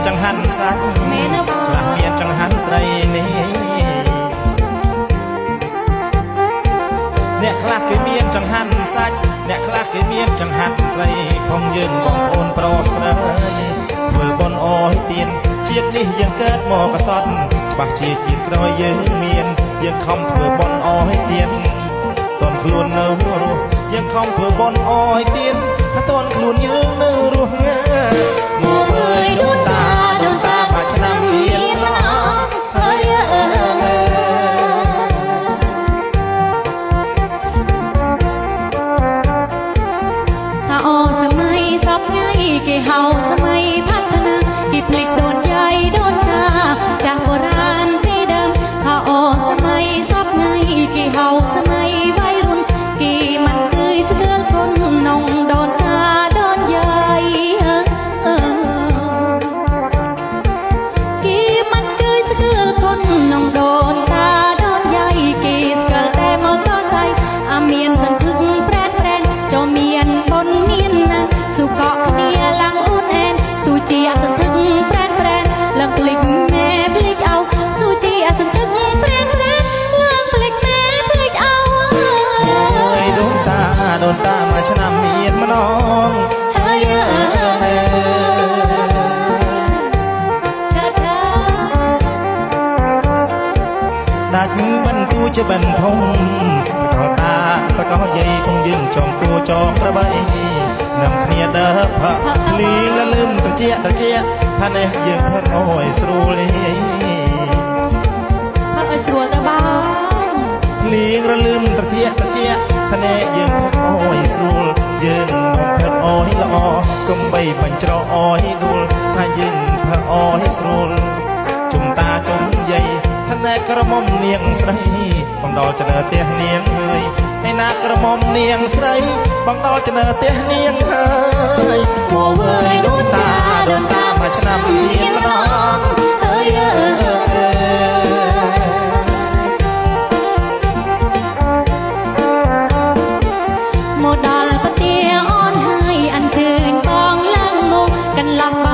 ចង្ហាន់សាច់ខ្លះមានចង្ហាន់ត្រីនេះអ្នកខ្លះគេមានចង្ហាន់សាច់អ្នកខ្លះគេមានចង្ហាន់ត្រីផងយើងបងប្អូនប្រុសស្រីធ្វើបុណ្យអោយទៀនជាតិនេះយើងកើតមកកសត់ច្បាស់ជាជាតិក្រោយយើងមានយើងខំធ្វើបុណ្យអោយទៀនតន់ខ្លួននៅរស់យើងខំធ្វើបុណ្យអោយទៀនថាតន់ខ្លួនយើងនៅរស់មកអើយដូនតាមួយឆ្នាំមានម្ដងហើយថាអូសម័យសពថ្ងៃគេហៅសម័យផាត់គេភ្លេចដូនយាយដូនតាចាស់បុរាណគេដើមថាអូសម័យសពថ្ងៃគេហៅសម័យវ័យรุ่นគេមិនឃើញស្គាល់គុណនងដូនតាដូនយាយគេមិនឃើញស្គាល់គុណនងដូនតាដូនយាយគេស្គាល់តែមកតសៃអាមានសន្ធឹកប្រែតចូលមានបុណ្យមានណាសុកក់គ្នាឡើងអ៊ូនអែនស៊ូជាសន្ធឹកប្រែតឡើងភ្លេចម៉ែភ្លេចអោស៊ូជាសន្ធឹកប្រែតឡើងភ្លេចម៉ែភ្លេចអោអើយដូនតាមួយឆ្នាំមានម្ដងហើយដាច់បន្ទូជាបិណ្ឌធំកលតាប្រកបយាយពងយើងចំគួចងប្របីនាំគ្នាដើរផាក់លីលលឹមត្រជាថានេះយើងផឹកអោយស្រួលផឹកឲ្យស្រួលទៅបងលីងរលឹមត្រជាថានេះយើងផឹកអោយស្រួលយើងមិនផឹកអោយល្អកុំបីបញ្ច្រកអោយដួលថាយើងផឹកអោយស្រួលជុំតាជុំយាយថាណែក្រមុំនាងស្រីបងដល់ចើផ្ទះនាងហើយឯណាក្រមុំនាងស្រីបងដល់ចើផ្ទះនាងហើយមកវើយដូនតាមួយឆ្នាំមានម្ដងហើយមកដល់ផ្ទះអូនហើយអញ្ជើញបងឡើងមកកន្លង